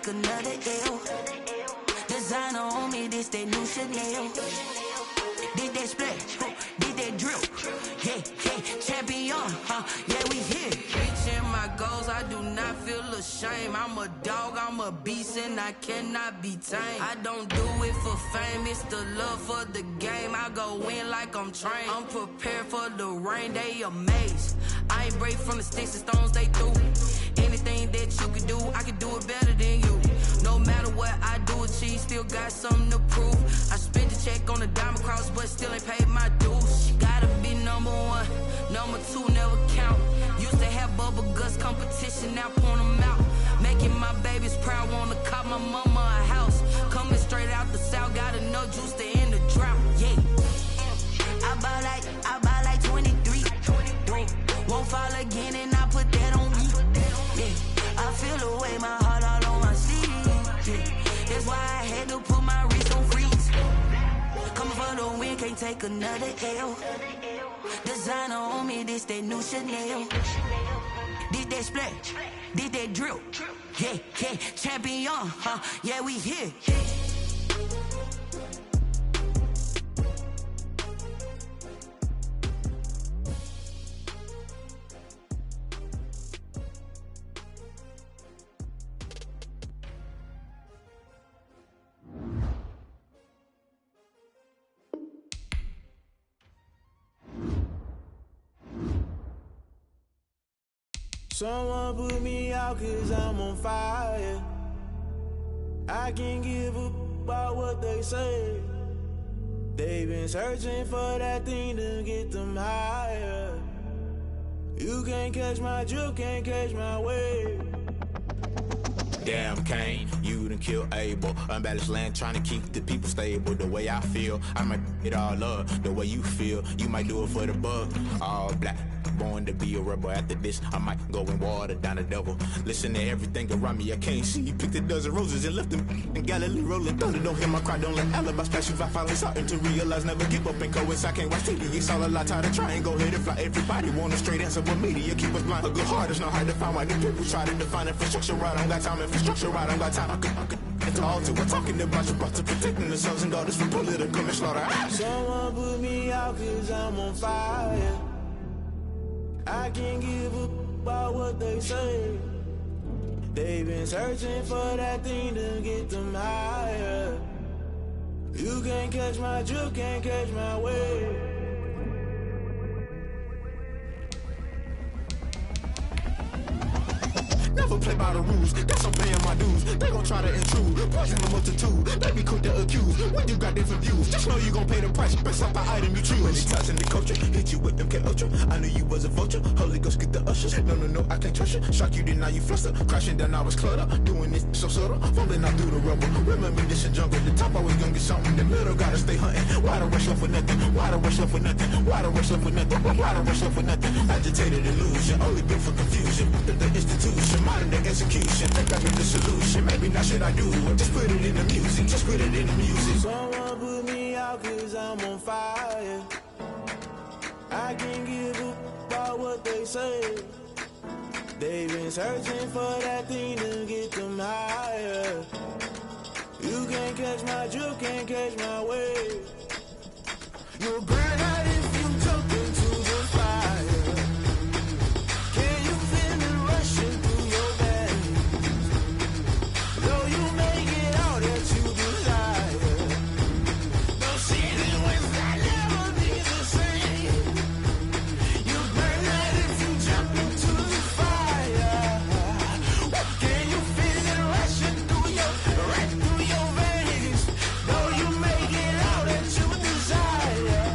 another L. Designer on me, this that new Chanel. Did that splash, did that drill. Yeah, yeah, champion, yeah, we here. Reaching my goals, I do not feel ashamed. I'm a dog, I'm a beast, and I cannot be tamed. I don't do it for fame, it's the love for the game. I go in like I'm trained. I'm prepared for the rain, they amazed. I ain't break from the sticks and stones they threw. Anything that you can do, I can do it better than you. No matter what I do, achieve, still got something to prove. I spent the check on the diamond cross, but still ain't paid my dues. Gotta be number one, number two never count. Used to have bubble guts competition, now point them out. Making my babies proud, wanna cop my mama a house. Coming straight out the south, got enough juice to end the drought. Yeah, I buy like 23. Won't fall again, and I put that on me. Yeah, I feel away, my heart all on my sleeve. Yeah, that's why I had to put my wrist on freeze. Coming for the win, can't take another L. Designer on me, this that new Chanel. Did that splash, did that drill. Yeah, yeah, champion, yeah, we here. Someone put me out cause I'm on fire. I can't give up about what they say. They've been searching for that thing to get them higher. You can't catch my drift, can't catch my wave. Damn Kane, you done killed Abel. Unbalanced land trying to keep the people stable. The way I feel, I might it all up. The way you feel, you might do it for the bug. All black, born to be a rebel. After this, I might go and water down the devil. Listen to everything around me, I can't see. Picked a dozen roses and left them in Galilee rolling thunder. Don't hear my cry, don't let alibis pass you. I finally starting to realize, never give up and coincide. I can't watch TV, it's all a lot. Tired of trying, go ahead and fly. Everybody want a straight answer, but media keep us blind. A good heart is not hard to find. Why the people try to define infrastructure right? I don't got time, infrastructure right, I don't got time. I could into all to. We're talking about you, about to protecting the sons and daughters from political and slaughter. Someone put me out cause I'm on fire. I can't give up about what they say. They've been searching for that thing to get them higher. You can't catch my drift, can't catch my wave. Never play by the rules, that's I'm paying my dues. They gon' try to intrude, poison the multitude. They be quick to accuse, when you got different views. Just know you gon' pay the price, based off the item you choose. Many times in the culture, hit you with them MK Ultra. I knew you was a vulture, Holy Ghost get the ushers. No, I can't trust you. Shock you, then now you fluster. Crashing down, I was cluttered. Doing this so subtle, falling out through the rubble. Remember this a jungle, the top always gonna get something. The middle gotta stay hunting. Why the rush left for nothing? Why the rush left for nothing? Why the rush left for nothing? Why the rush left for nothing? Agitated illusion, only built for confusion. The institution, modern day execution. Think I get the solution. Maybe not should I do it? Just put it in the music. Just put it in the music. Someone put me out cause I'm on fire. I can't give up about what they say. They've been searching for that thing to get them higher. You can't catch my drift, can't catch my wave. You'll burn out if you jump into the fire. Can you feel it rushing through your veins? Though you may get all that you desire, don't see it when that never be the same. You burn out if you jump into the fire. Can you feel it rushing through your, right through your veins? Though you may get all that you desire.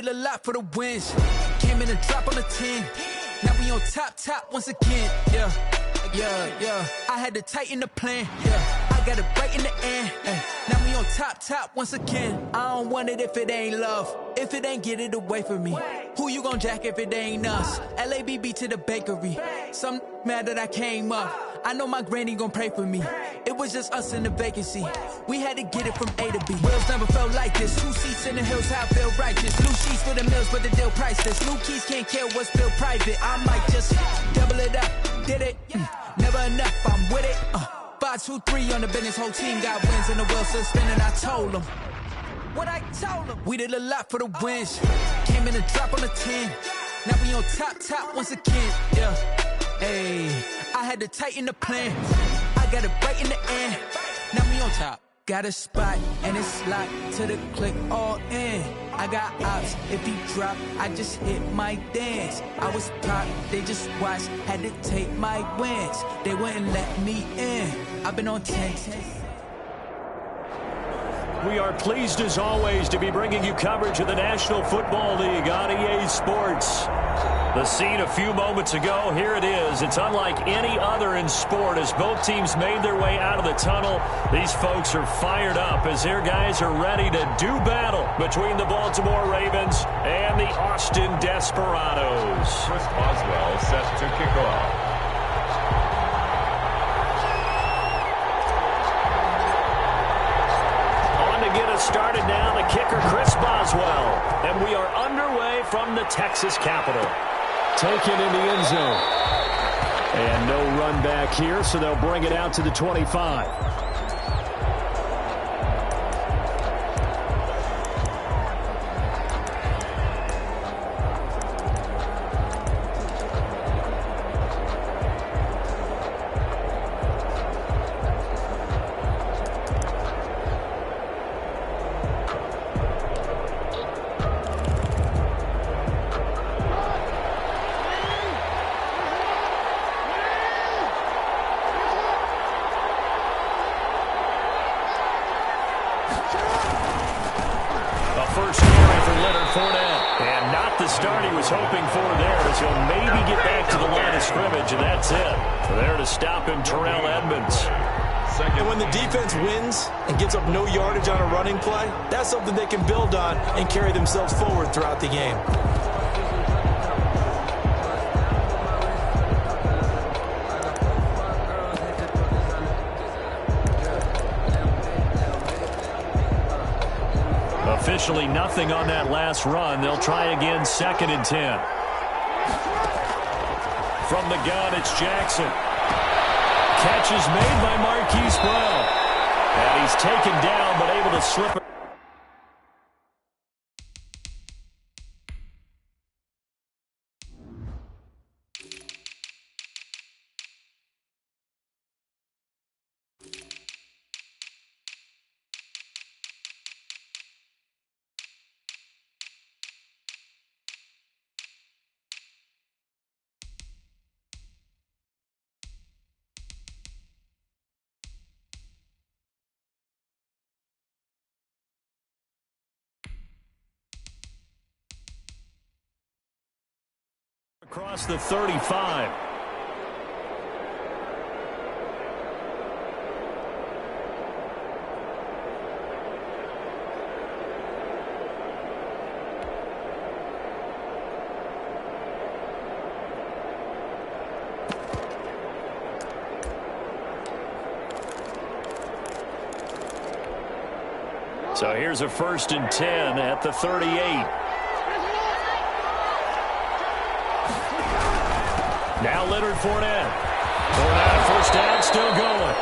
did a lot for the wins. Came in a drop on the 10. Now we on top once again. Yeah. I had to tighten the plan. Yeah. I got it right in the end. Now we on top once again. I don't want it if it ain't love. If it ain't, get it away from me. Who you gon' jack if it ain't us? LABB to the bakery. Some mad that I came up. I know my granny gon' pray for me. It was just us in the vacancy. We had to get it from A to B. Wheels never felt like this. 2 seats in the hills, how I feel righteous. New sheets for the mills, but the deal priceless. New keys can't care what's still private. I might just double it up. Did it? Never enough, I'm with it. 5, 2, 3 on the business. Whole team got wins and the wheels still spinning. I told them what I told them. We did a lot for the wins. Came in a drop on the 10. Now we on top once again. Yeah. Hey, I had to tighten the plan. I got it right in the end. Now we on top. Got a spot and it's locked to the click all in. I got ops, if he drop, I just hit my dance. I was top, they just watched, had to take my wins. They wouldn't let me in. I've been on 10. We are pleased as always to be bringing you coverage of the National Football League on EA Sports. The scene a few moments ago, here it is. It's unlike any other in sport as both teams made their way out of the tunnel. These folks are fired up as their guys are ready to do battle between the Baltimore Ravens and the Austin Desperados. Chris Boswell set to kick off. Get us started now, the kicker Chris Boswell, and we are underway from the Texas Capitol. Taken in the end zone, and no run back here, so they'll bring it out to the 25. No yardage on a running play, that's something they can build on and carry themselves forward throughout the game. Officially nothing on that last run. They'll try again, 2nd and 10. From the gun, it's Jackson. Catch is made by Marquise Brown. And he's taken down, but able to slip it. Across the 35. So here's a 1st and 10 at the 38. Now Leonard Fournette. Fournette, first down, still going.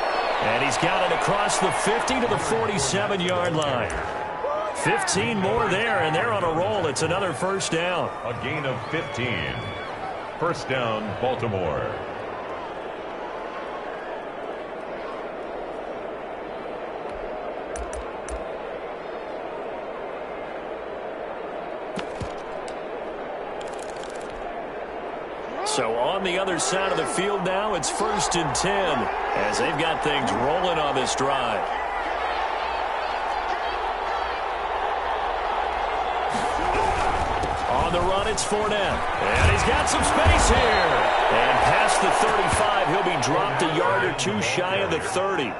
And he's got it across the 50 to the 47-yard line. 15 more there, and they're on a roll. It's another first down. A gain of 15. First down, Baltimore. So on the other side of the field now, it's 1st and 10 as they've got things rolling on this drive. On the run, it's Fournette. And he's got some space here. And past the 35, he'll be dropped a yard or two shy of the 30.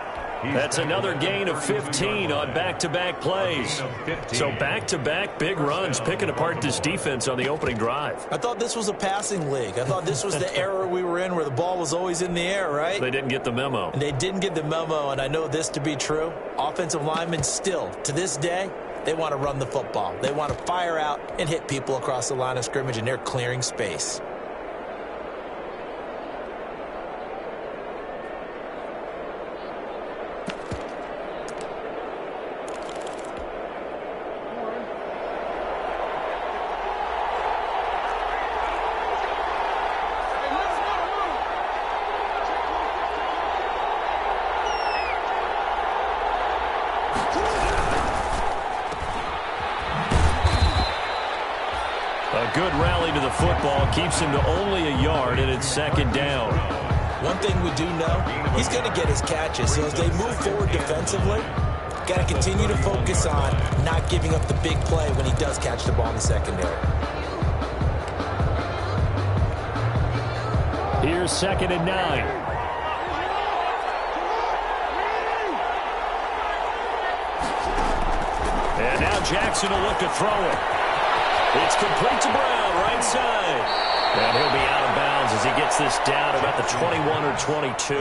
That's another gain of 15 on back-to-back plays. So back-to-back big runs, picking apart this defense on the opening drive. I thought this was a passing league. I thought this was the era we were in where the ball was always in the air, right? They didn't get the memo. And they didn't get the memo, and I know this to be true. Offensive linemen still, to this day, they want to run the football. They want to fire out and hit people across the line of scrimmage, and they're clearing space. A good rally to the football keeps him to only a yard, and it's second down. One thing we do know, he's going to get his catches. So as they move forward defensively, got to continue to focus on not giving up the big play when he does catch the ball in the secondary. Here's 2nd and 9. And now Jackson will look to throw it. It's complete to Brown, right side. And he'll be out of bounds as he gets this down about the 21 or 22.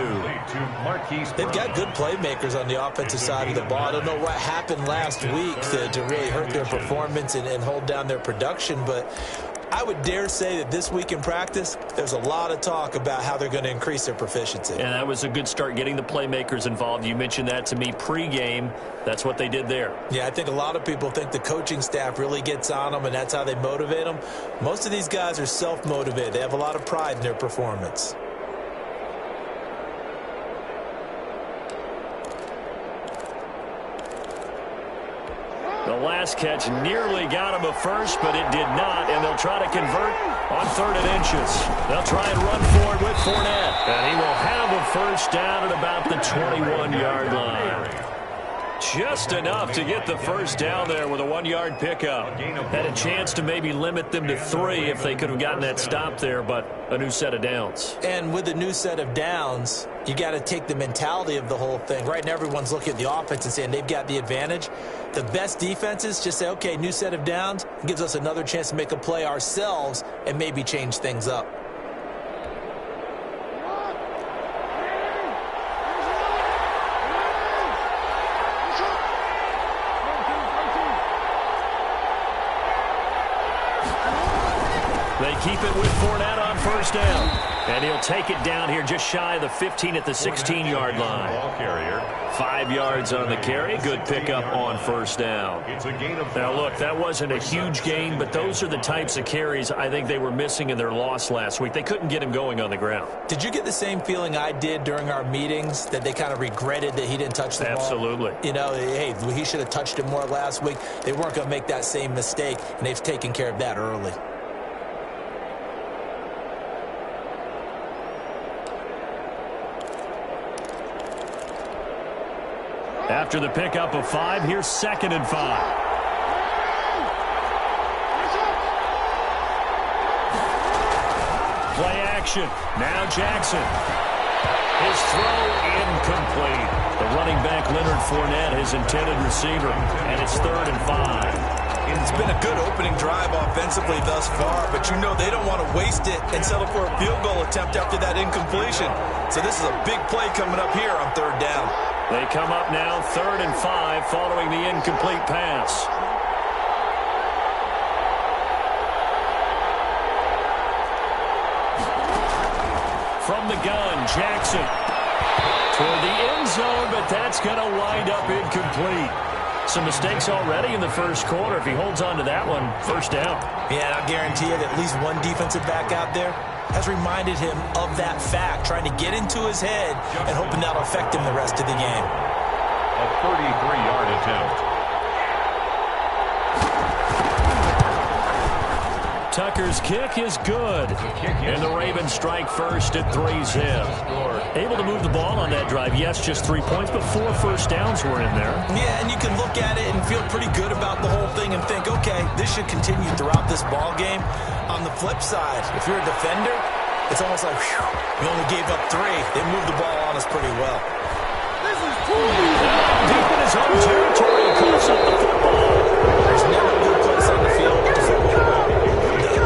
They've got good playmakers on the offensive side of the ball. I don't know what happened last week to really hurt their performance and hold down their production, but I would dare say that this week in practice, there's a lot of talk about how they're going to increase their proficiency. And that was a good start, getting the playmakers involved. You mentioned that to me pregame. That's what they did there. Yeah, I think a lot of people think the coaching staff really gets on them, and that's how they motivate them. Most of these guys are self-motivated. They have a lot of pride in their performance. The last catch nearly got him a first, but it did not, and they'll try to convert on 3rd and inches. They'll try and run for it with Fournette, and he will have a first down at about the 21-yard line. Just enough to get the first down there with a 1-yard pickup. Had a chance to maybe limit them to 3 if they could have gotten that stop there, but a new set of downs. And with a new set of downs, you got to take the mentality of the whole thing. Right now, everyone's looking at the offense and saying they've got the advantage. The best defenses just say, okay, new set of downs. It gives us another chance to make a play ourselves and maybe change things up. They keep it with Fournette on first down. And he'll take it down here just shy of the 15 at the 16-yard line. 5 yards on the carry. Good pickup on first down. Now, look, that wasn't a huge gain, but those are the types of carries I think they were missing in their loss last week. They couldn't get him going on the ground. Did you get the same feeling I did during our meetings, that they kind of regretted that he didn't touch the ball? Absolutely. You know, hey, he should have touched it more last week. They weren't going to make that same mistake, and they've taken care of that early. After the pickup of 5, here's 2nd and 5. Play action. Now Jackson. His throw incomplete. The running back Leonard Fournette, his intended receiver, and it's 3rd and 5. It's been a good opening drive offensively thus far, but you know they don't want to waste it and settle for a field goal attempt after that incompletion. So this is a big play coming up here on 3rd down. They come up now 3rd and 5 following the incomplete pass. From the gun, Jackson toward the end zone, but that's going to wind up incomplete. Some mistakes already in the first quarter. If he holds on to that one, first down. Yeah, and I'll guarantee you that at least one defensive back out there has reminded him of that fact, trying to get into his head and hoping that'll affect him the rest of the game. A 33-yard attempt. Tucker's kick is good. And the Ravens strike first at 3 zip. Able to move the ball on that drive. Yes, just 3 points, but 4 first downs were in there. Yeah, and you can look at it and feel pretty good about the whole thing and think, okay, this should continue throughout this ball game. On the flip side, if you're a defender, it's almost like, whew, we only gave up 3. They moved the ball on us pretty well. Deep in his own territory, coughs up the football. There's never a good place on the field to football.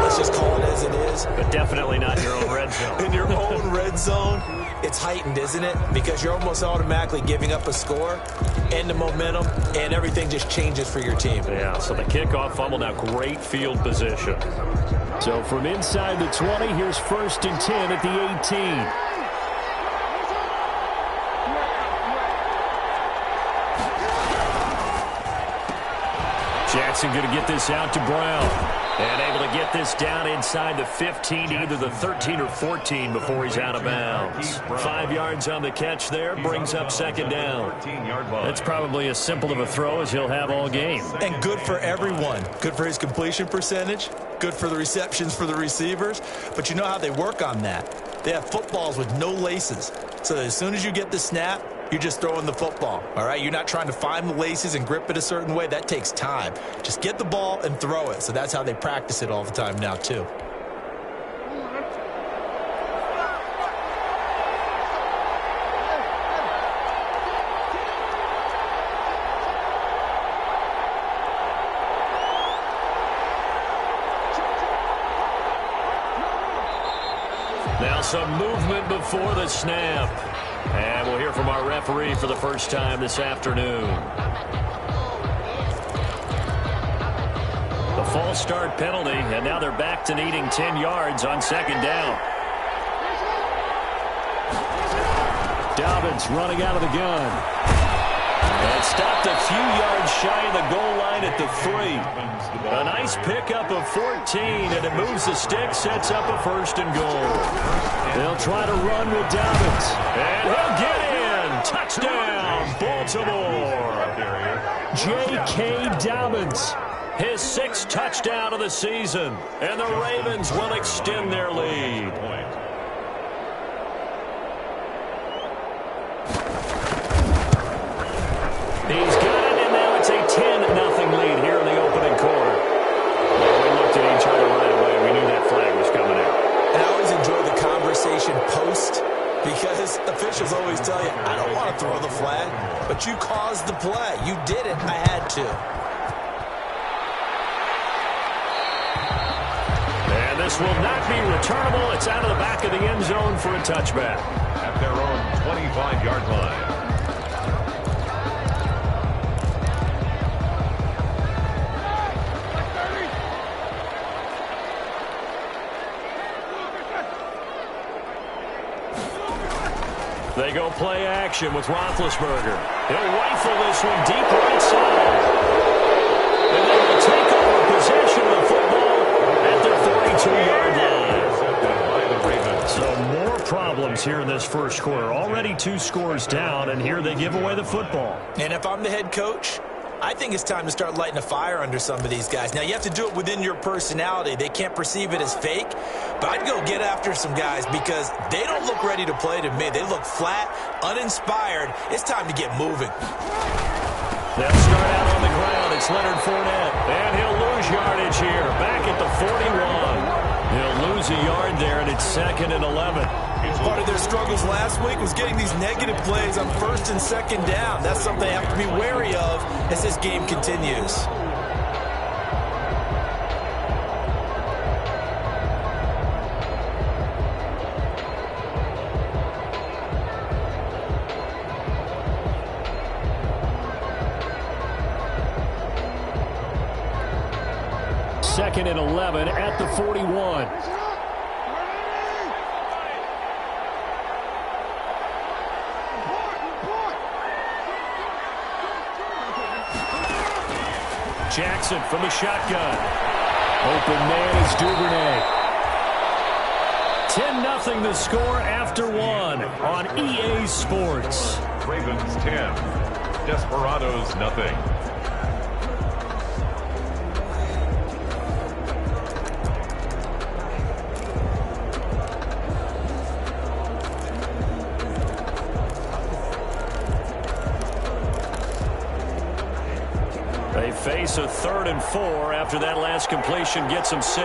Let's just call it as it is. But definitely not in your own red zone. In your own red zone, it's heightened, isn't it? Because you're almost automatically giving up a score and the momentum, and everything just changes for your team. Yeah, so the kickoff fumble, now great field position. So from inside the 20, here's 1st and 10 at the 18. Jackson going to get this out to Brown. And able to get this down inside the 15 to either the 13 or 14 before he's out of bounds. 5 yards on the catch there, brings up 2nd down. That's probably as simple of a throw as he'll have all game. And good for everyone. Good for his completion percentage. Good for the receptions for the receivers. But you know how they work on that. They have footballs with no laces. So that as soon as you get the snap, you're just throwing the football, all right? You're not trying to find the laces and grip it a certain way. That takes time. Just get the ball and throw it. So that's how they practice it all the time now, too. Now some movement before the snap. And we'll hear from our referee for the first time this afternoon. The false start penalty, and now they're back to needing 10 yards on 2nd down. Dobbins running out of the gun. And stopped a few yards shy of the goal line at the 3. A nice pickup of 14, and it moves the stick, sets up a 1st and goal. They'll try to run with Dobbins. And he'll get in. Touchdown, Baltimore. J.K. Dobbins, his 6th touchdown of the season. And the Ravens will extend their lead. He's got it, and now it's a 10-0 lead here in the opening quarter. Well, we looked at each other right away. We knew that flag was coming out. And I always enjoy the conversation post, because officials always tell you, I don't want to throw the flag, but you caused the play. You did it. I had to. And this will not be returnable. It's out of the back of the end zone for a touchback. At their own 25-yard line. They go play action with Roethlisberger. He'll rifle this one deep right side. And they will take over possession of the football at their 42-yard line. So more problems here in this first quarter. Already 2 scores down, and here they give away the football. And if I'm the head coach, I think it's time to start lighting a fire under some of these guys. Now, you have to do it within your personality. They can't perceive it as fake. But I'd go get after some guys because they don't look ready to play to me. They look flat, uninspired. It's time to get moving. They'll start out on the ground. It's Leonard Fournette. And he'll lose yardage here. Back at the 41. He'll lose a yard there, and it's 2nd and 11. Part of their struggles last week was getting these negative plays on 1st and 2nd down. That's something they have to be wary of as this game continues. Second and 11 at the 41. Jackson from the shotgun. Open man is Duvernay. 10-0 the score after 1 on EA Sports. Ravens 10, Desperados nothing. face a 3rd and 4 after that last completion gets them 6.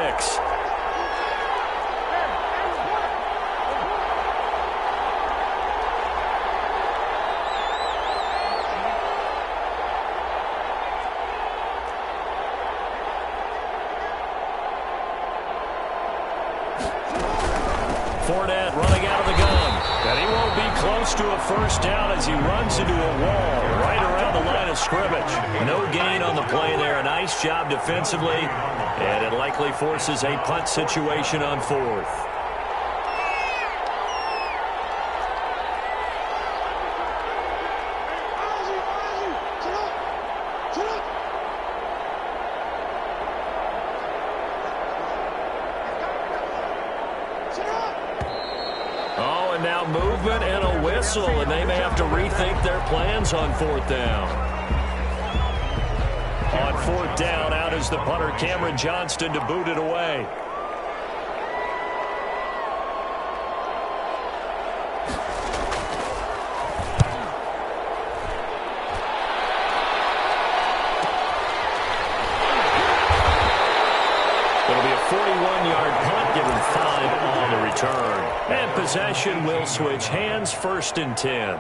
Fournette running out of the gun. And he won't be close to a first down as he runs into a wall right around the line of scrimmage. No gain on the play there. A nice job defensively. And it likely forces a punt situation on 4th. Now movement and a whistle, and they may have to rethink their plans on 4th down. On 4th down, out is the punter, Cameron Johnston, to boot it away. It'll be a 41-yard punt, given 5 on the return. And possession will switch hands, 1st and 10.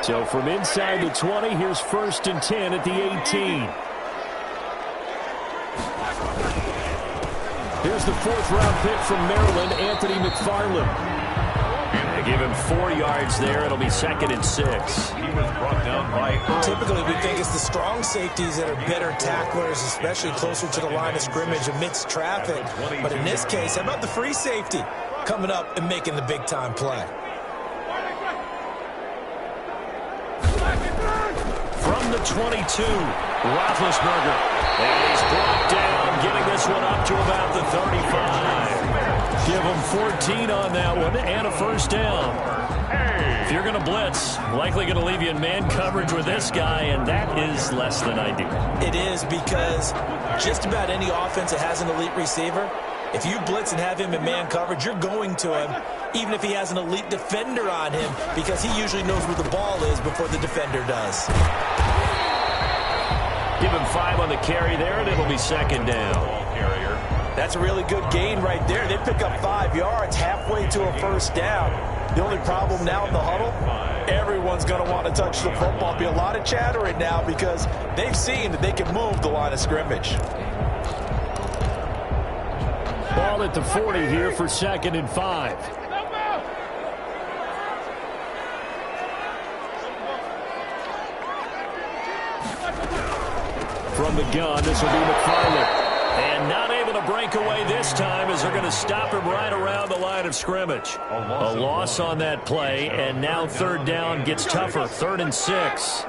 So from inside the 20, here's 1st and 10 at the 18. Here's the 4th-round pick from Maryland, Anthony McFarland. They give him 4 yards there. It'll be 2nd and 6. He was brought down by Typically, we think it's the strong safeties that are better tacklers, especially closer to the line of scrimmage amidst traffic. But in this case, how about the free safety coming up and making the big-time play? From the 22, Roethlisberger. And he's brought down, getting this one up to about the 35. Give him 14 on that one and a first down. If you're going to blitz, likely going to leave you in man coverage with this guy, and that is less than ideal. It is, because just about any offense that has an elite receiver, if you blitz and have him in man coverage, you're going to him, even if he has an elite defender on him, because he usually knows where the ball is before the defender does. Give him 5 on the carry there, and it'll be 2nd down. That's a really good gain right there. They pick up 5 yards halfway to a first down. The only problem now in the huddle, everyone's going to want to touch the football. Be a lot of chattering now because they've seen that they can move the line of scrimmage. Ball at the 40 here for 2nd and 5. From the gun, this will be McFarland. And not able to break away this time as they're going to stop him right around the line of scrimmage. A loss on that play, and now 3rd down gets tougher. 3rd and 6.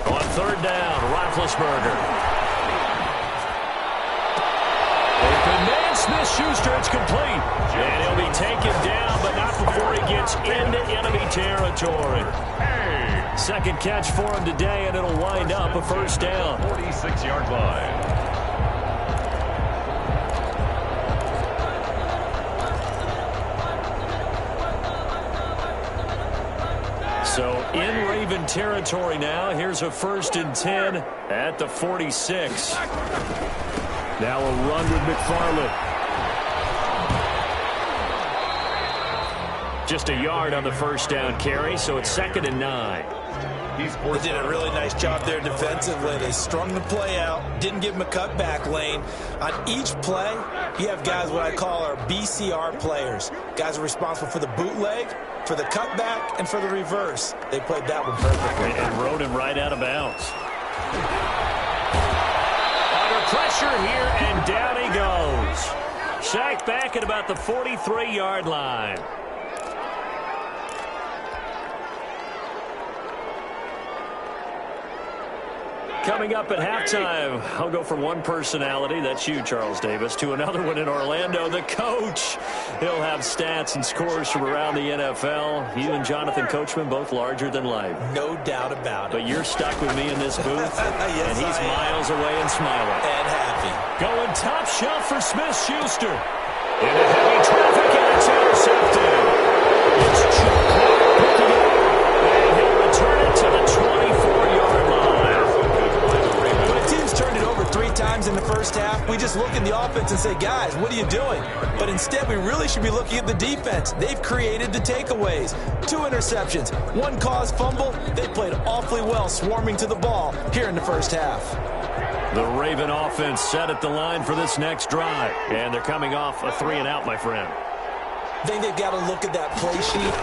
On 3rd down, Roethlisberger. Smith-Schuster, it's complete. And he'll be taken down, but not before he gets into enemy territory. 2nd catch for him today, and it'll wind up a first down. 46-yard line. So in Raven territory now. Here's a 1st and 10 at the 46. Now a run with McFarland. Just a yard on the first down carry, so it's 2nd and 9. They did a really nice job there defensively. They strung the play out, didn't give him a cutback lane. On each play, you have guys what I call our BCR players. Guys are responsible for the bootleg, for the cutback, and for the reverse. They played that one perfectly. And rode him right out of bounds. Under pressure here, and down he goes. Sacked back at about the 43-yard line. Coming up at halftime, I'll go from one personality, that's you, Charles Davis, to another one in Orlando, the coach. He'll have stats and scores from around the NFL. You and Jonathan Coachman, both larger than life. No doubt about it. But you're stuck with me in this booth, yes, and he's miles away and smiling. And happy. Going top shelf for Smith-Schuster. Into heavy traffic, and it's intercepted. It's Chuck Clark picking it up, and he'll return it to the 24-yard line. Turned it over 3 times in the first half. We just look at the offense and say, guys, what are you doing? But instead, we really should be looking at the defense. They've created the takeaways. 2 interceptions, 1 caused fumble. They played awfully well swarming to the ball here in the first half. The Raven offense set at the line for this next drive. And they're coming off a 3-and-out, my friend. I think they've got to look at that play sheet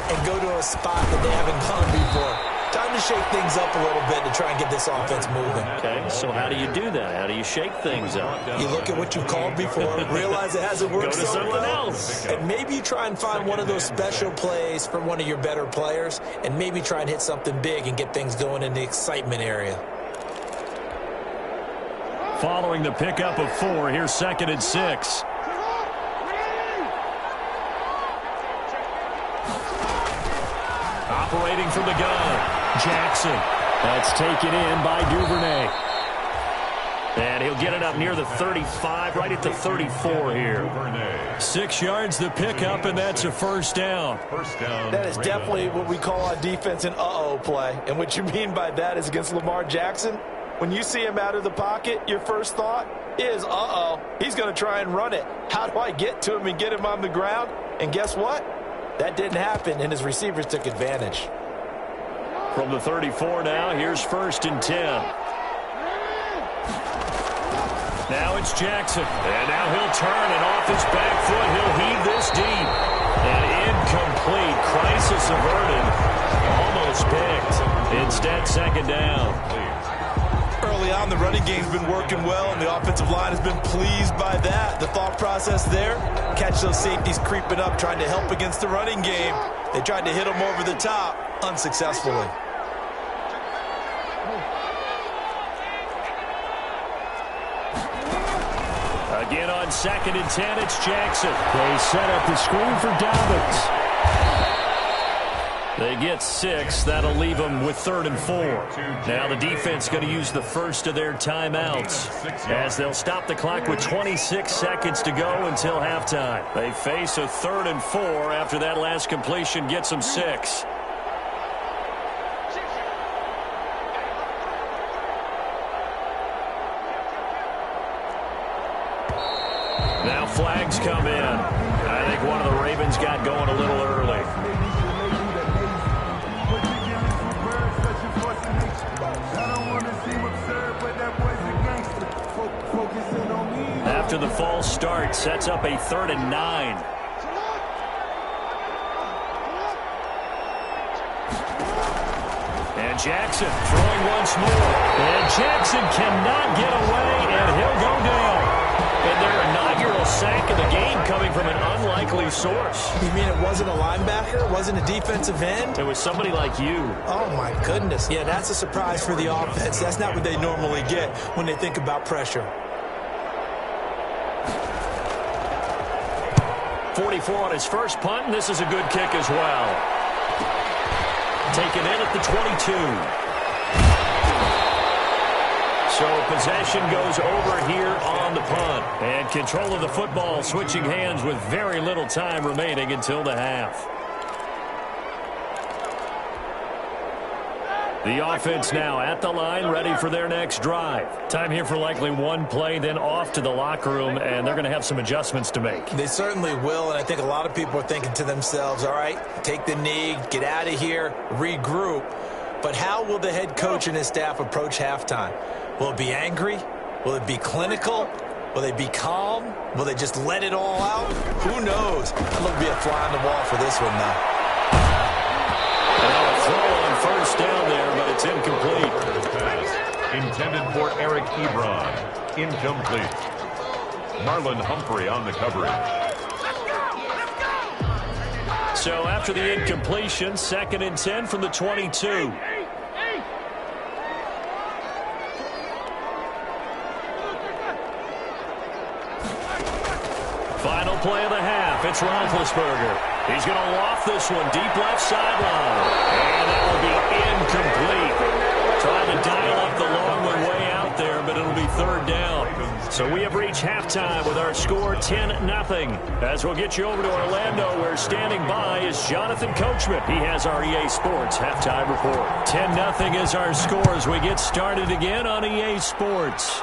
and go to a spot that they haven't gone before. Time to shake things up a little bit to try and get this offense moving. Okay, so how do you do that? How do you shake things up? You look at what you called before, realize it hasn't worked so well. Go to something else. And maybe you try and find one of those special plays from one of your better players, and maybe try and hit something big and get things going in the excitement area. Following the pickup of 4, here's 2nd and 6. Operating from the gun, Jackson. That's taken in by Duvernay. And he'll get it up near the 35, right at the 34 here. 6 yards the pickup, and that's a first down. That is definitely what we call on defense an uh-oh play. And what you mean by that is against Lamar Jackson, when you see him out of the pocket, your first thought is, uh-oh, he's going to try and run it. How do I get to him and get him on the ground? And guess what? That didn't happen, and his receivers took advantage. From the 34 now, here's 1st and 10. Now it's Jackson. And now he'll turn, and off his back foot, he'll heave this deep. And incomplete. Crisis averted. Almost picked. Instead, 2nd down. Early on, the running game's been working well, and the offensive line has been pleased by that. The thought process there, catch those safeties creeping up, trying to help against the running game. They tried to hit them over the top, unsuccessfully. Again on 2nd and 10, it's Jackson. They set up the screen for Dobbins. They get 6. That'll leave them with 3rd and 4. Now the defense going to use the first of their timeouts as they'll stop the clock with 26 seconds to go until halftime. They face a 3rd and 4 after that last completion gets them 6. Now flags come in. I think one of the Ravens got going a little early. After the false start, sets up a 3rd and 9. And Jackson throwing once more. And Jackson cannot get away, and he'll go down. And their inaugural sack of the game coming from an unlikely source. You mean it wasn't a linebacker? It wasn't a defensive end? It was somebody like you. Oh, my goodness. Yeah, that's a surprise for the offense. That's not what they normally get when they think about pressure. 44 on his first punt, and this is a good kick as well. Taken in at the 22. So possession goes over here on the punt. And control of the football switching hands with very little time remaining until the half. The offense now at the line, ready for their next drive. Time here for likely one play, then off to the locker room, and they're going to have some adjustments to make. They certainly will, and I think a lot of people are thinking to themselves, all right, take the knee, get out of here, regroup. But how will the head coach and his staff approach halftime? Will it be angry? Will it be clinical? Will they be calm? Will they just let it all out? Who knows? It'll be a fly on the wall for this one, though. A throw on first down there, but it's incomplete. Intended for Eric Ebron. Incomplete. Marlon Humphrey on the coverage. So after the incompletion, 2nd and 10 from the 22. it's Roethlisberger. He's going to loft this one deep left sideline. And that will be incomplete. Trying to dial up the long one way out there, but it'll be third down. So we have reached halftime with our score 10-0. As we'll get you over to Orlando, where standing by is Jonathan Coachman. He has our EA Sports halftime report. 10-0 is our score as we get started again on EA Sports.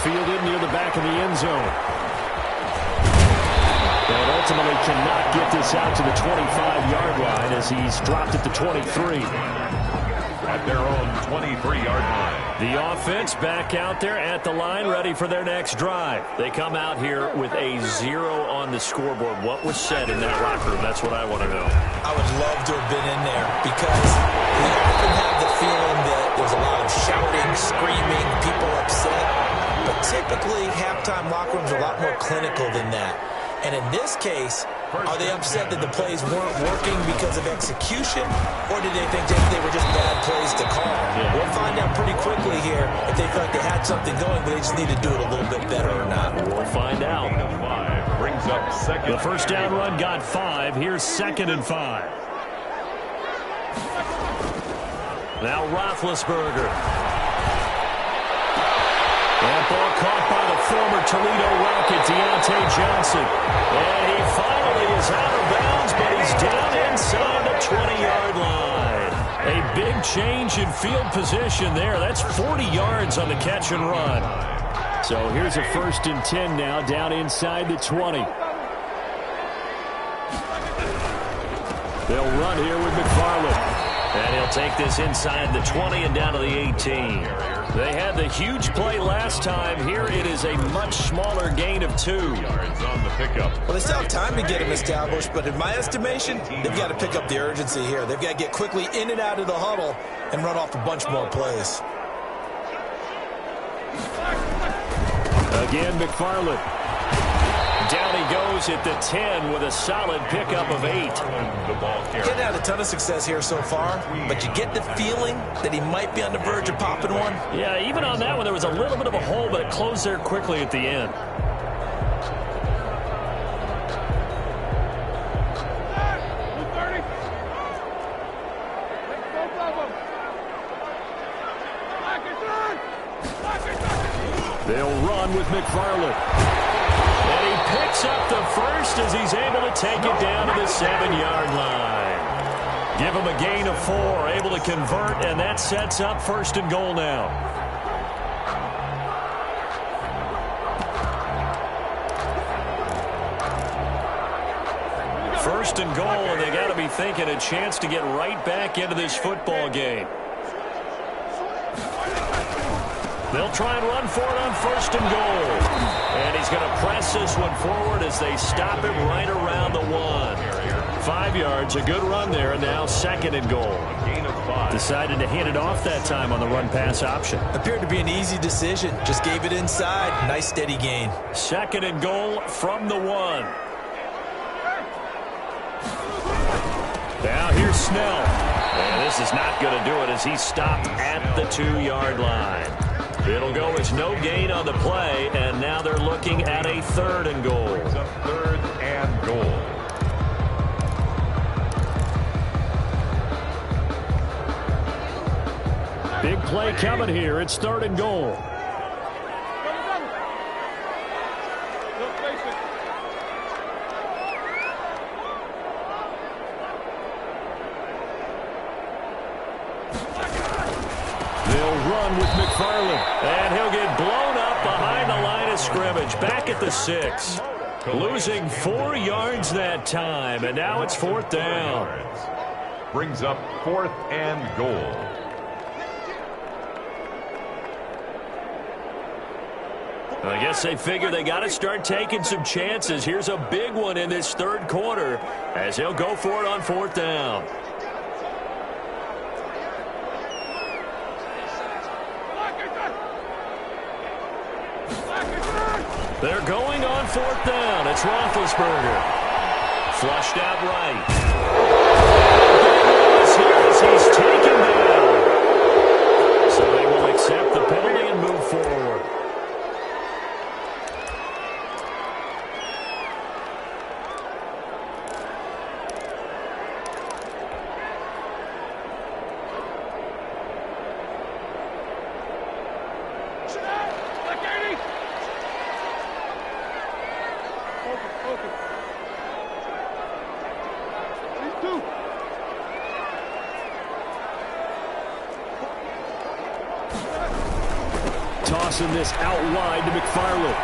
Fielded near the back of the end zone. And ultimately cannot get this out to the 25-yard line as he's dropped at the 23. At their own 23-yard line. The offense back out there at the line, ready for their next drive. They come out here with a 0 on the scoreboard. What was said in that locker room? That's what I want to know. I would love to have been in there because we often have the feeling that there's a lot of shouting, screaming, people upset. But typically, halftime locker rooms are a lot more clinical than that. And in this case, are they upset that the plays weren't working because of execution, or did they think that they were just bad plays to call? Yeah. We'll find out pretty quickly here if they felt like they had something going, but they just need to do it a little bit better or not. We'll find out. Brings up second. The first down run got 5. Here's 2nd and 5. Now Roethlisberger. That ball caught by the former Toledo Rocket, Deontay Johnson. And he finally is out of bounds, but he's down inside the 20-yard line. A big change in field position there. That's 40 yards on the catch and run. So here's a 1st and 10 now, down inside the 20. They'll run here with McFarland. And he'll take this inside the 20 and down to the 18. They had the huge play last time. Here it is a much smaller gain of 2. Yards on the pickup. Well, they still have time to get him established, but in my estimation, they've got to pick up the urgency here. They've got to get quickly in and out of the huddle and run off a bunch more plays. Again, McFarland. Down he goes at the 10 with a solid pickup of 8. Getting had a ton of success here so far, but you get the feeling that he might be on the verge of popping one. Yeah, even on that one, there was a little bit of a hole, but it closed there quickly at the end. They'll run with McFarland. And he picks up the first as he's able to take it down to the 7-yard line. Give him a gain of 4, able to convert, and that sets up 1st and goal now. First and goal, and they got to be thinking a chance to get right back into this football game. They'll try and run for it on 1st and goal. And he's going to press this one forward as they stop him right around the 1. 5 yards, a good run there, and now 2nd and goal. Decided to hand it off that time on the run-pass option. Appeared to be an easy decision. Just gave it inside. Nice steady gain. 2nd and goal from the 1. Now here's Snell. And this is not going to do it as he's stopped at the 2-yard line. It'll go as no gain on the play, and now they're looking at a 3rd and goal. 3rd and goal. Big play coming here. It's 3rd and goal. Run with McFarland, and he'll get blown up behind the line of scrimmage, back at the 6. Losing 4 yards that time, and now it's 4th down. Brings up 4th and goal. I guess they figure they got to start taking some chances. Here's a big one in this 3rd quarter as they'll go for it on 4th down. They're going on 4th down. It's Roethlisberger. Flushed out right. He's taken down. So they will accept the penalty and move forward. tossing this out wide to McFarland.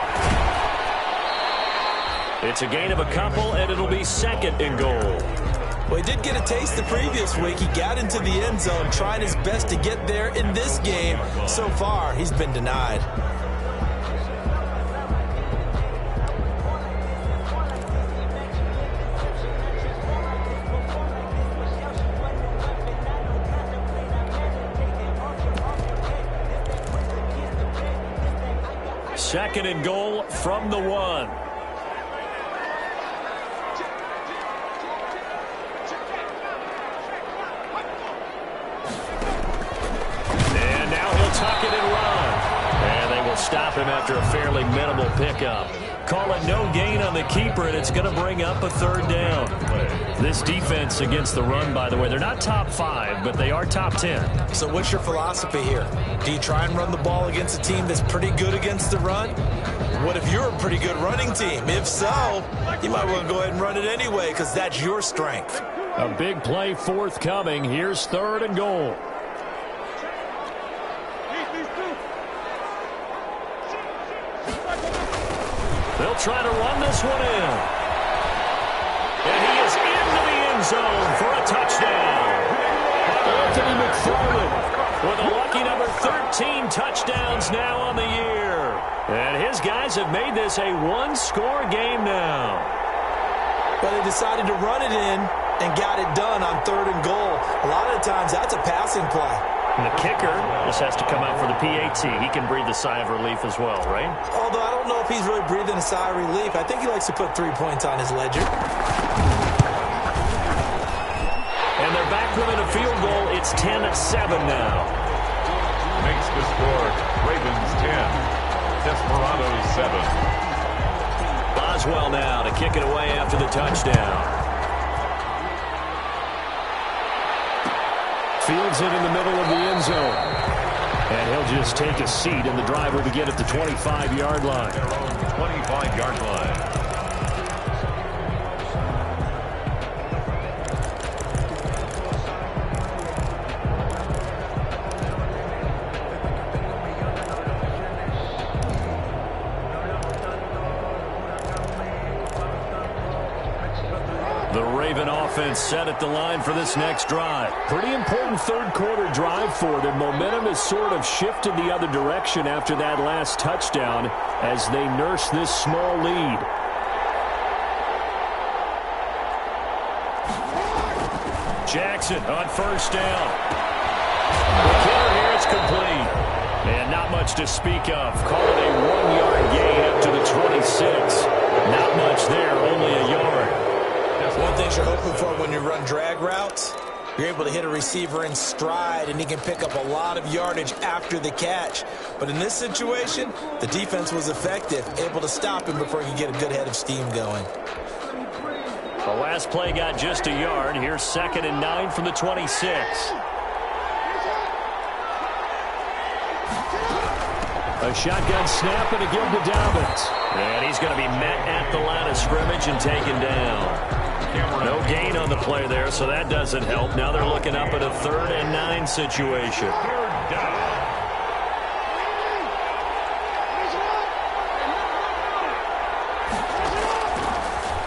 It's a gain of a couple, and it'll be 2nd and goal. Well, he did get a taste the previous week. He got into the end zone, trying his best to get there in this game. So far, he's been denied. Second and goal from the 1. And now he'll tuck it and run. And they will stop him after a fairly minimal pickup. Call it no gain on the keeper, and it's going to bring up a 3rd down. This defense against the run, by the way, they're not top 5, but they are top 10. So what's your philosophy here? Do you try and run the ball against a team that's pretty good against the run? What if you're a pretty good running team? If so, you might want to go ahead and run it anyway because that's your strength. A big play forthcoming. Here's 3rd and goal. They'll try to run this one in. And he is into the end zone for a touchdown. Anthony McFarland with a lucky number 13 touchdowns now on the year. And his guys have made this a one-score game now. But they decided to run it in and got it done on 3rd and goal. A lot of times that's a passing play. And the kicker just has to come out for the PAT. He can breathe a sigh of relief as well, right? Although I don't know if he's really breathing a sigh of relief. I think he likes to put 3 points on his ledger. And they're back within a field goal. It's 10-7 now. Makes the score Ravens 10, Desperados 7. Boswell now to kick it away after the touchdown. Fields it in the middle of the end zone. And he'll just take a seat, and the drive will begin at the 25-yard line. Their own 25-yard line. The Raven offense set at the line for this next drive. Pretty important 3rd quarter drive for them. Momentum has sort of shifted the other direction after that last touchdown as they nurse this small lead. Jackson on 1st down. The killer here is complete. And not much to speak of. Call it a 1-yard gain up to the 26. Not much there, only a yard. One thing you're hoping for when you run drag routes, you're able to hit a receiver in stride, and he can pick up a lot of yardage after the catch. But in this situation, the defense was effective, able to stop him before he could get a good head of steam going. The last play got just a yard. Here's 2nd and 9 from the 26. A shotgun snap and a give to Dobbins. And he's going to be met at the line of scrimmage and taken down. No gain on the play there, so that doesn't help. Now they're looking up at a 3rd and 9 situation.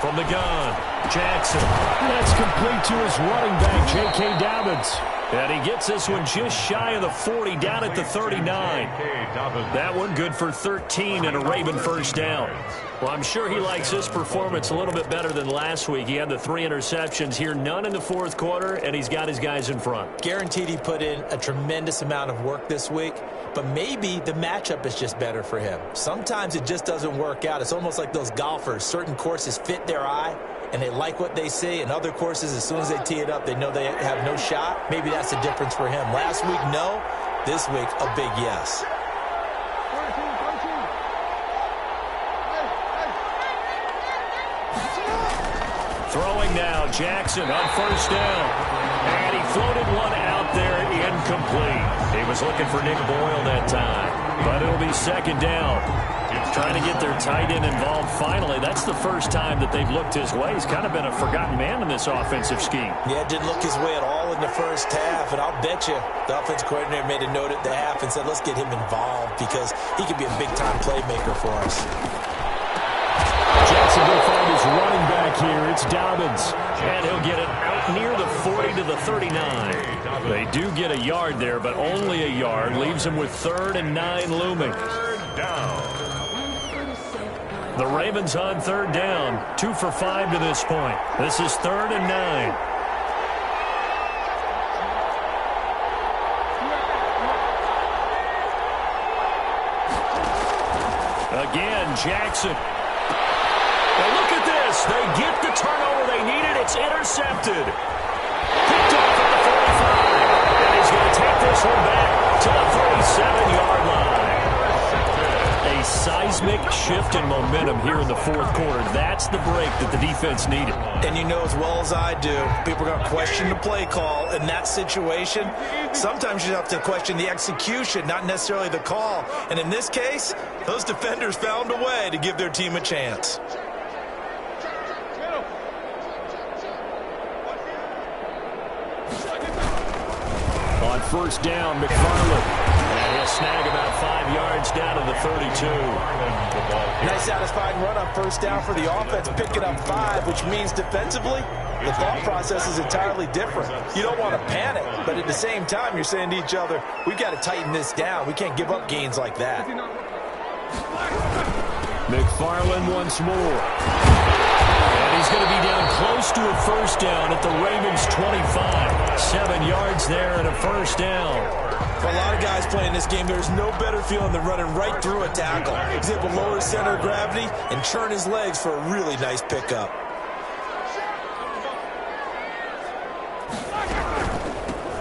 From the gun, Jackson. That's complete to his running back, J.K. Dobbins. And he gets this one just shy of the 40, down at the 39. That one good for 13 and a Raven 1st down. Well, I'm sure he likes this performance a little bit better than last week. He had the 3 interceptions here, none in the 4th quarter, and he's got his guys in front. Guaranteed he put in a tremendous amount of work this week, but maybe the matchup is just better for him. Sometimes it just doesn't work out. It's almost like those golfers. Certain courses fit their eye, and they like what they see. And other courses, as soon as they tee it up, they know they have no shot. Maybe that's the difference for him. Last week, no. This week, a big yes. Throwing now, Jackson on 1st down. And he floated one out there, incomplete. He was looking for Nick Boyle that time. But it'll be 2nd down. It's Trying to get their tight end involved finally. That's the first time that they've looked his way. He's kind of been a forgotten man in this offensive scheme. Yeah, didn't look his way at all in the first half, and I'll bet you the offensive coordinator made a note at the half and said, let's get him involved because he could be a big-time playmaker for us. Jacksonville find his running back here. It's Dobbins, and he'll get it out near the 40 to the 39. They do get a yard there, but only a yard. Leaves him with 3rd and 9 looming. The Ravens on 3rd down. 2 for 5 to this point. This is 3rd and 9. Again, Jackson. Well, look at this. They get the turnover they needed. It's intercepted. Picked off at the 45. And he's going to take this one back to the 37-yard line. A seismic shift in momentum here in the 4th quarter. That's the break that the defense needed. And you know as well as I do, people are going to question the play call in that situation. Sometimes you have to question the execution, not necessarily the call. And in this case, those defenders found a way to give their team a chance. On 1st down, McFarland. And he'll snag about 5 yards down to the 32. Nice satisfying run on 1st down for the offense, picking up 5, which means defensively, the thought process is entirely different. You don't want to panic, but at the same time, you're saying to each other, we've got to tighten this down. We can't give up gains like that. McFarland once more. And he's going to be down close to a 1st down at the Ravens' 25. 7 yards there and a 1st down. For a lot of guys playing this game, there's no better feeling than running right through a tackle. He's able to lower his center of gravity and churn his legs for a really nice pickup.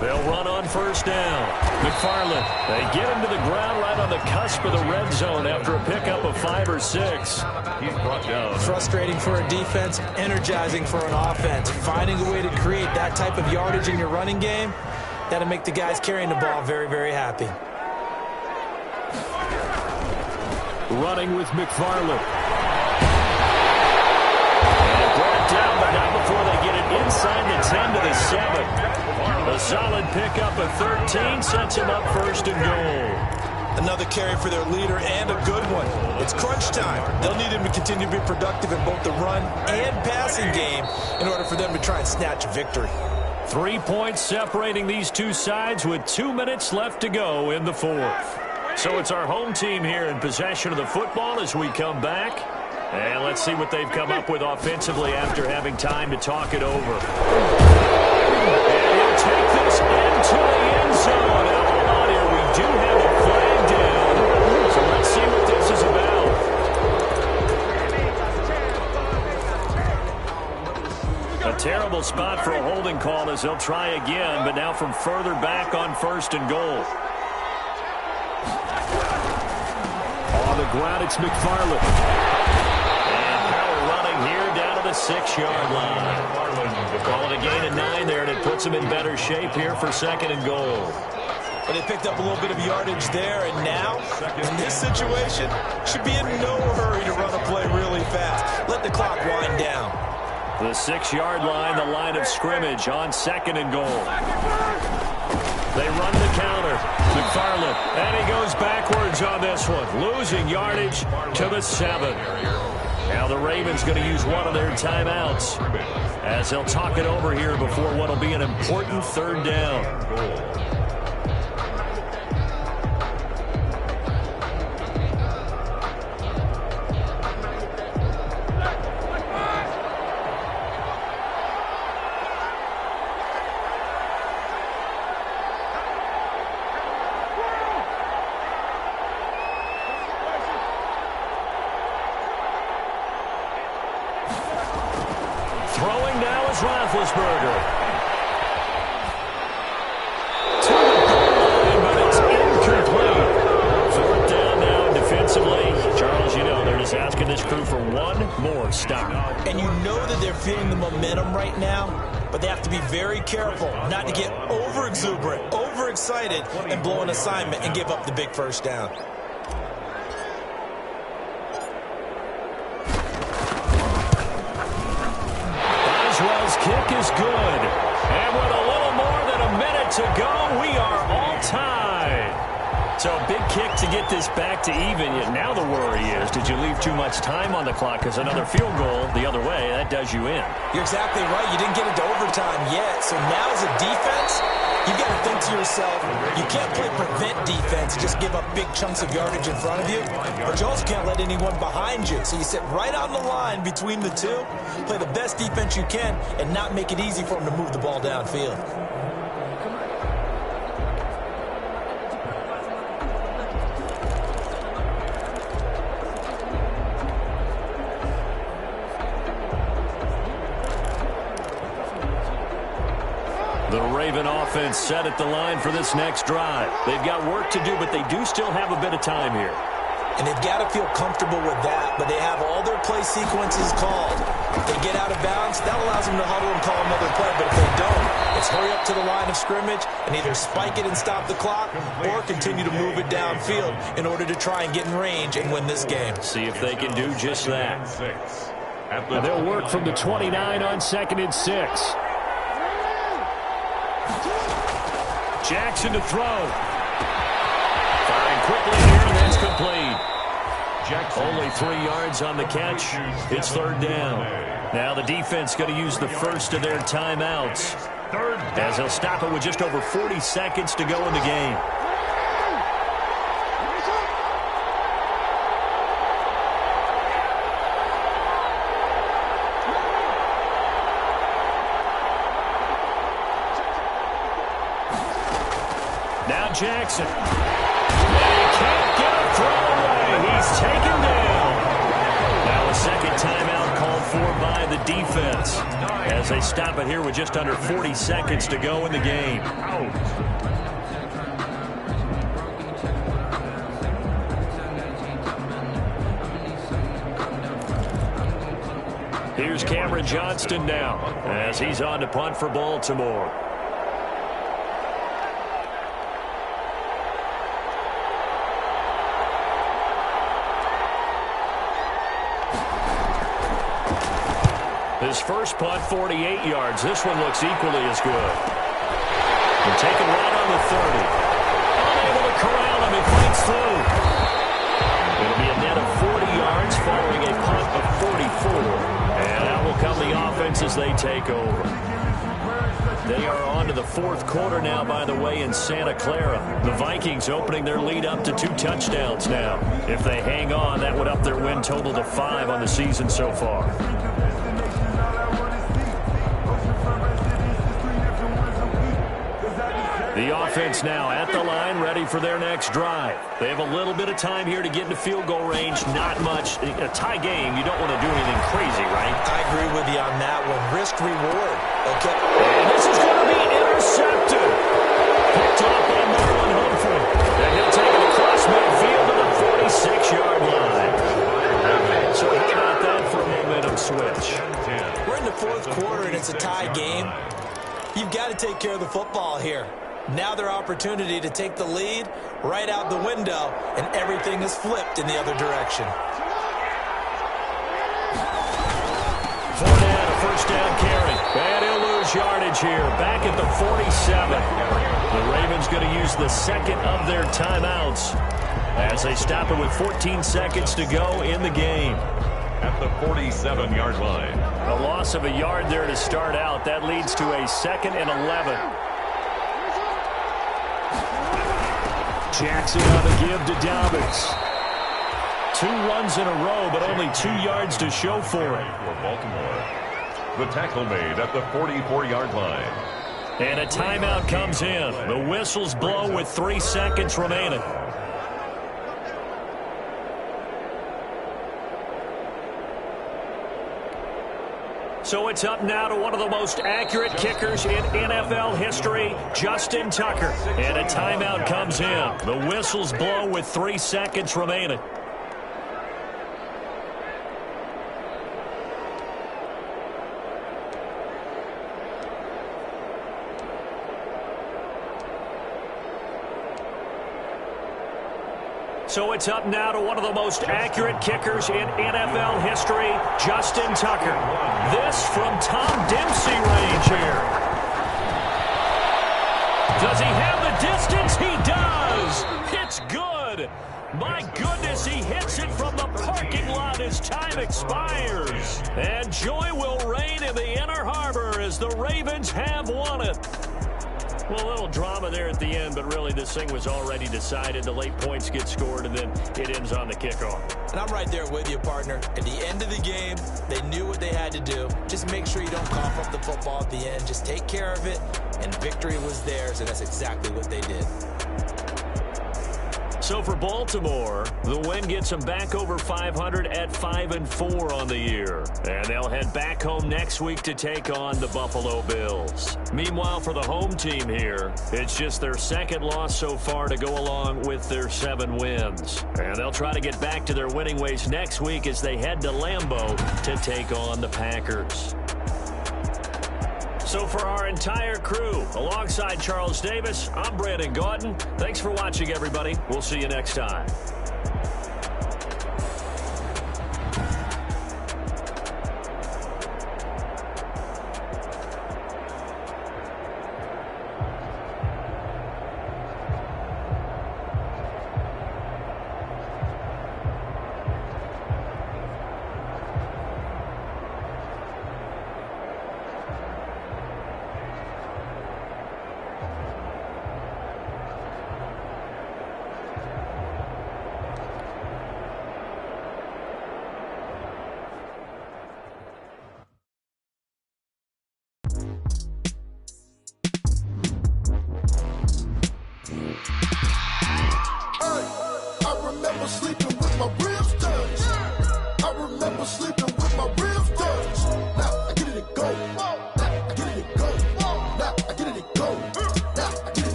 They'll run on 1st down. McFarland, they get him to the ground right on the cusp of the red zone after a pickup of 5 or 6. He's brought down. Frustrating for a defense, energizing for an offense. Finding a way to create that type of yardage in your running game, that'll make the guys carrying the ball very, very happy. Running with McFarland. And brought down, but not before they get it inside the 10 to the 7. A solid pickup of 13 sets him up 1st and goal. Another carry for their leader and a good one. It's crunch time. They'll need him to continue to be productive in both the run and passing game in order for them to try and snatch a victory. 3 points separating these two sides with 2 minutes left to go in the 4th. So it's our home team here in possession of the football as we come back. And let's see what they've come up with offensively after having time to talk it over. And he'll take this into the end zone. Now, hold on here. We do have a flag down. So let's see what this is about. A terrible spot for a holding call as they'll try again, but now from further back on 1st and goal. On the ground, it's McFarland. The 6-yard line. Calling a gain of 9 there, and it puts them in better shape here for 2nd and goal. Well, they picked up a little bit of yardage there, and now, in this situation, should be in no hurry to run a play really fast. Let the clock wind down. The 6-yard line, the line of scrimmage on 2nd and goal. They run the counter. McFarland, and he goes backwards on this one, losing yardage to the 7. Now the Ravens going to use one of their timeouts as they'll talk it over here before what will be an important 3rd down. Throwing now is Roethlisberger. To the goal line, but it's incomplete. 4th down now defensively. Charles, you know, they're just asking this crew for one more stop. And you know that they're feeling the momentum right now, but they have to be very careful not to get over-exuberant, overexcited, and blow an assignment and give up the big 1st down. His kick is good. And with a little more than a minute to go, we are all tied. So a big kick to get this back to even. Yet now the worry is, did you leave too much time on the clock? Because another field goal the other way, that does you in. You're exactly right. You didn't get into overtime yet. So now as a defense, you've got to think to yourself, you can't play prevent defense, just give up big chunks of yardage in front of you. But you also can't let anyone behind you. So you sit right on the line between the two, play the best defense you can, and not make it easy for them to move the ball downfield. The Raven offense set at the line for this next drive. They've got work to do, but they do still have a bit of time here. And they've got to feel comfortable with that, but they have all their play sequences called. If they get out of bounds, that allows them to huddle and call another play, but if they don't, it's hurry up to the line of scrimmage and either spike it and stop the clock or continue to move it downfield in order to try and get in range and win this game. See if they can do just that. And they'll work from the 29 on 2nd and 6. Jackson to throw. Firing quickly here, and that's complete. Only 3 yards on the catch. It's 3rd down. Now the defense going to use the first of their timeouts, as they'll stop it with just over 40 seconds to go in the game. Now Jackson. And he can't get a throw away. He's taken down. Now a second timeout called for by the defense, as they stop it here with just under 40 seconds to go in the game. Here's Cameron Johnston now, as he's on to punt for Baltimore. His first punt, 48 yards. This one looks equally as good. And taken right on the 30. Unable to corral him. He fights through. It'll be a net of 40 yards following a punt of 44. And out will come the offense as they take over. They are on to the 4th quarter now, by the way, in Santa Clara. The Vikings opening their lead up to 2 touchdowns now. If they hang on, that would up their win total to 5 on the season so far. The offense now at the line, ready for their next drive. They have a little bit of time here to get into field goal range. Not much. A tie game, you don't want to do anything crazy, right? I agree with you on that one. Risk reward. Okay. And this is going to be intercepted. Picked off by Marlon Humphrey. And he'll take it across midfield to the 46-yard line. So how about that for a momentum switch? We're in the 4th quarter and it's a tie game. You've got to take care of the football here. Now their opportunity to take the lead right out the window, and everything is flipped in the other direction. Fournette, a first down carry. And he'll lose yardage here. Back at the 47. The Ravens going to use the second of their timeouts as they stop it with 14 seconds to go in the game. At the 47-yard line. A loss of a yard there to start out. That leads to a 2nd and 11. Jackson on the give to Dobbins. 2 runs in a row, but only 2 yards to show for it. For Baltimore, the tackle made at the 44-yard line. And a timeout comes in. The whistles blow with 3 seconds remaining. So it's up now to one of the most accurate kickers in NFL history, Justin Tucker. And a timeout comes in. The whistles blow with 3 seconds remaining. So it's up now to one of the most accurate kickers in NFL history, Justin Tucker. This from Tom Dempsey range here. Does he have the distance? He does. It's good. My goodness, he hits it from the parking lot as time expires. And joy will reign in the Inner Harbor as the Ravens have won it. Well, a little drama there at the end, but really this thing was already decided. The late points get scored, and then it ends on the kickoff. And I'm right there with you, partner. At the end of the game, they knew what they had to do. Just make sure you don't cough up the football at the end. Just take care of it, and victory was theirs, and that's exactly what they did. So for Baltimore, the win gets them back over 500 at 5-4 on the year. And they'll head back home next week to take on the Buffalo Bills. Meanwhile, for the home team here, it's just their second loss so far to go along with their 7 wins. And they'll try to get back to their winning ways next week as they head to Lambeau to take on the Packers. So for our entire crew, alongside Charles Davis, I'm Brandon Gaudin. Thanks for watching, everybody. We'll see you next time.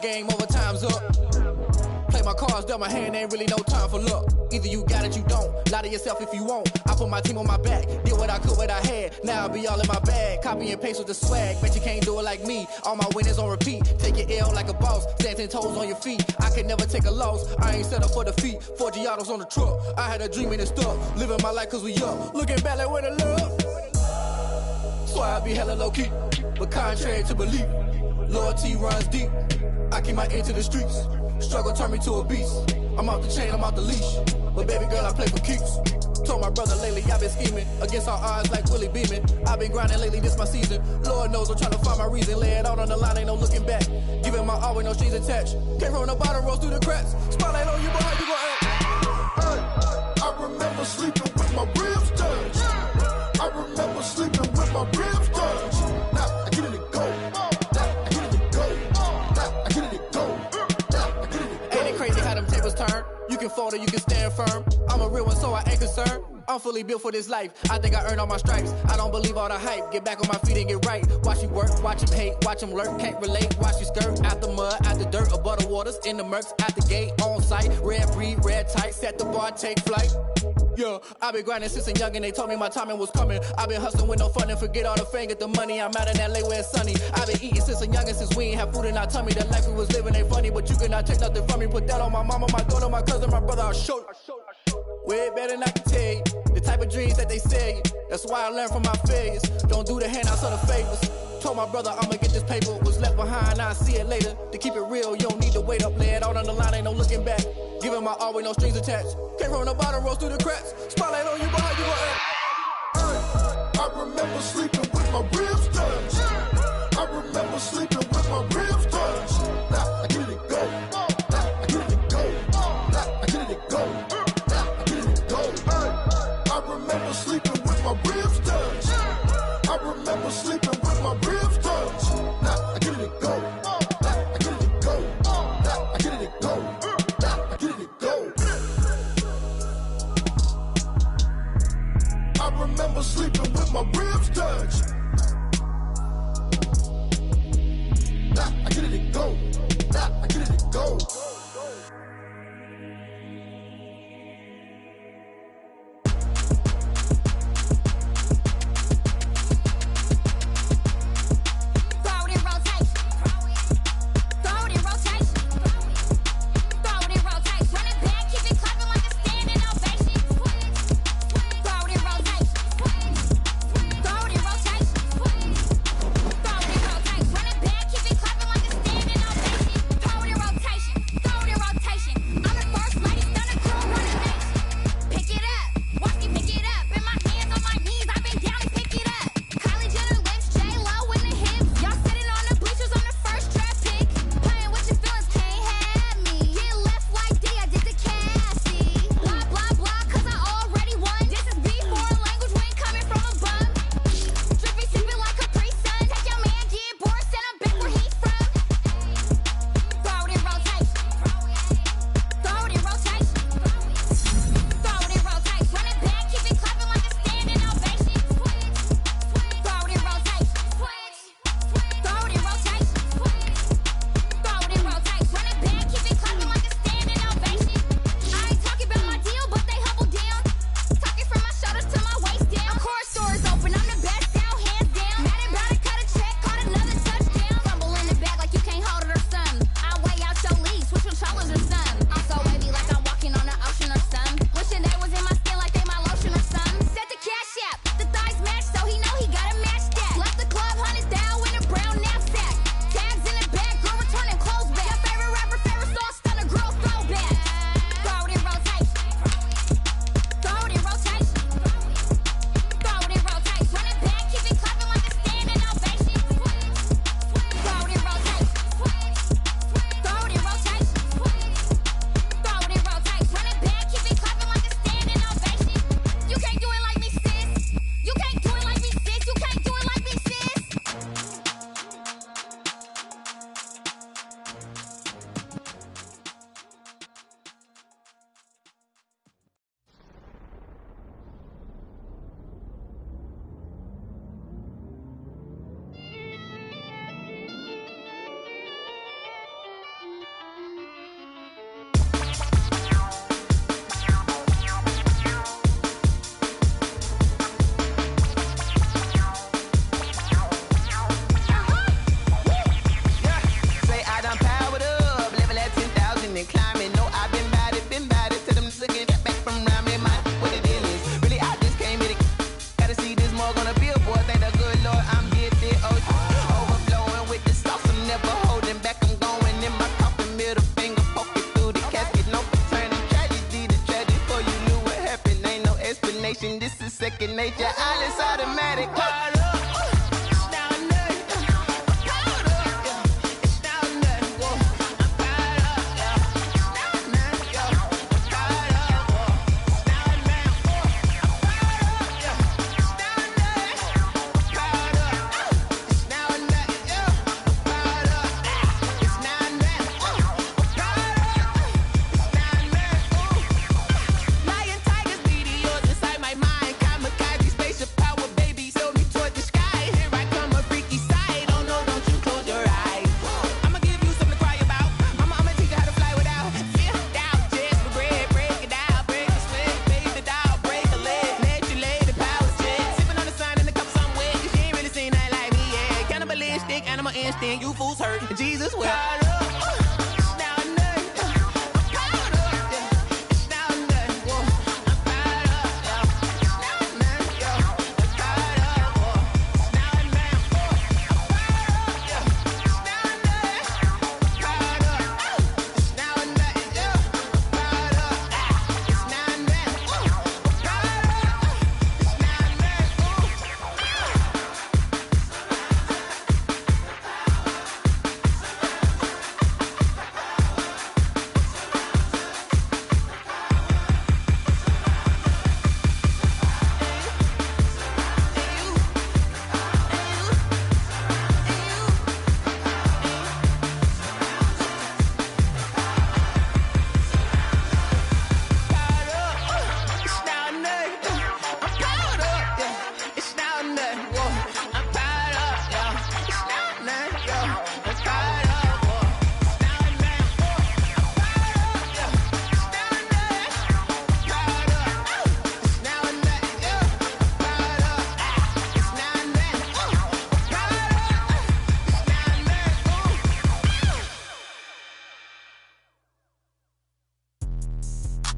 Game over, time's up. Play my cards, dealt my hand, ain't really no time for luck. Either you got it, you don't. Lie to yourself if you won't. I put my team on my back, did what I could, what I had. Now I'll be all in my bag. Copy and paste with the swag. Bet you can't do it like me. All my winners on repeat. Take your L like a boss. Stand 10 toes on your feet. I can never take a loss. I ain't set up for defeat. 4 Giottos on the truck. I had a dream and it's stuck. Living my life cause we up. Looking back like where the love. So I be hella low key. But contrary to belief, loyalty runs deep. I keep my ear to the streets. Struggle turned me to a beast. I'm off the chain, I'm off the leash. But baby girl, I play for keeps. Told my brother lately, I've been scheming. Against all odds like Willie Beeman. I've been grinding lately, this my season. Lord knows I'm trying to find my reason. Lay it out on the line, ain't no looking back. Giving my all with no strings attached. Came from the bottom, rose through the cracks. Spotlight on you, boy, how you gon' act? I remember sleeping with my ribs touched. I remember sleeping with my ribs touched. Now I get it to go. You can fold or you can stand firm. I'm a real one, so I ain't concerned. I'm fully built for this life. I think I earned all my stripes. I don't believe all the hype. Get back on my feet and get right. Watch you work, watch him hate, watch him lurk. Can't relate, watch you skirt. Out the mud, out the dirt, above the waters, in the murks, out the gate, on site. Red breed, red tight, set the bar, take flight. Yeah, I've been grinding since a young and they told me my timing was coming. I've been hustling with no fun and forget all the fame, get the money. I'm out in LA where it's sunny. I've been eating since a young and since we ain't have food in our tummy. The life we was living ain't funny, but you cannot take nothing from me. Put that on my mama, my daughter, my cousin, my brother, I'll show you. Way better than I can tell you. The type of dreams that they sell you. That's why I learned from my failures. Don't do the handouts or the favors. Told my brother I'ma get this paper. Was left behind, I'll see it later. To keep it real, you don't need to wait up. Lay it out on the line, ain't no looking back. Giving my all with no strings attached. Came from the bottom, rose through the cracks. Spotlight on you, boy, how you gon' act? I remember sleeping with my ribs touched. I remember sleeping with my ribs touched. Now I get it to go. Now I get it to go. Now I get it to go. Now I get it to go. I remember sleeping with my ribs touched. I remember sleeping with my ribs touched. Now I get it to go. Now I get it to go. Now I get it to go. Now I get it to go. I remember sleeping with my ribs touched. Now I get it to go. Now I get it to go. Throw it in rotation. second nature. All is automatic. You fools hurt. Jesus will.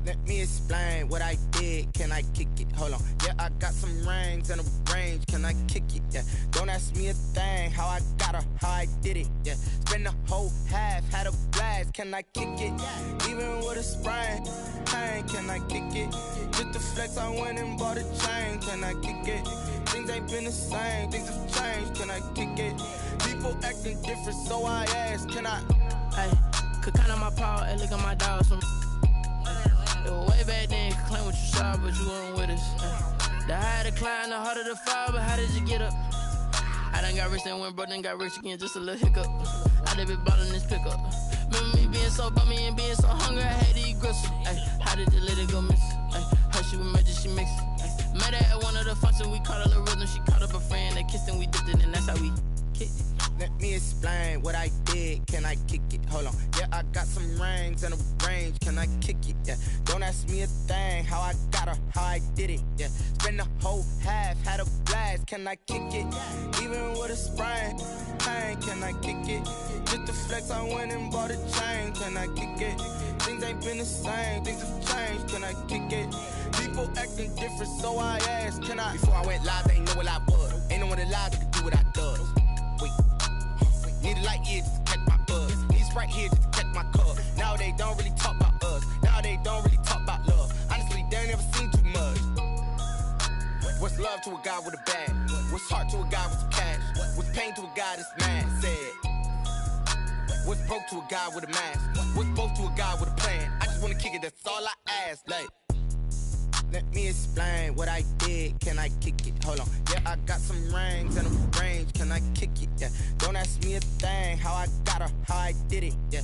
Let me explain what I did. Can I kick it? Hold on. Yeah, I got some rings and a range. Can I kick it? Yeah. Don't ask me a thing. How I got her, how I did it. Yeah. Spend the whole half, had a blast. Can I kick it? Even with a sprain. Hey, can I kick it? Just the flex, I went and bought a chain. Can I kick it? Things ain't been the same. Things have changed. Can I kick it? People acting different, so I asked. Can I? Hey, could count on my power and look at my dogs from. Way back then, could claim what you saw, but you weren't with us. The higher the climb, the harder the fall, but how did you get up? I done got rich and went broke, then got rich again, just a little hiccup. I done been ballin' this pickup. Remember me being so bummy and being so hungry, I had to eat gristle. How did you let it go miss? Her she was magic, she mixed. Met her at one of the functions, we caught a little rhythm. She caught up a friend, they kissed and we dipped it, and that's how we kicked it. Let me explain what I did. Can I kick it? Hold on. Yeah, I got some rings and a range. Can I kick it? Yeah. Don't ask me a thing. How I got her, how I did it. Yeah. Spend the whole half, had a blast. Can I kick it? Even with a sprain. Hey, can I kick it? Just the flex, I went and bought a chain. Can I kick it? Things ain't been the same. Things have changed. Can I kick it? People acting different, so I asked. Can I? Before I went live, they ain't know what I was. Ain't no one alive that could do what I does. Wait. Need a light here just to catch my buzz. Need Sprite here just to catch my cup. Now they don't really talk about us. Now they don't really talk about love. Honestly, they ain't never seen too much. What's love to a guy with a bag? What's heart to a guy with some cash? What's pain to a guy that's mad? Said. What's broke to a guy with a mask? What's both to a guy with a plan? I just wanna kick it, that's all I ask. Like, let me explain what I did. Can I kick it? Hold on. Yeah, I got some rings and a range. Can I kick it? Yeah. Don't ask me a thing. How I got her, how I did it. Yeah.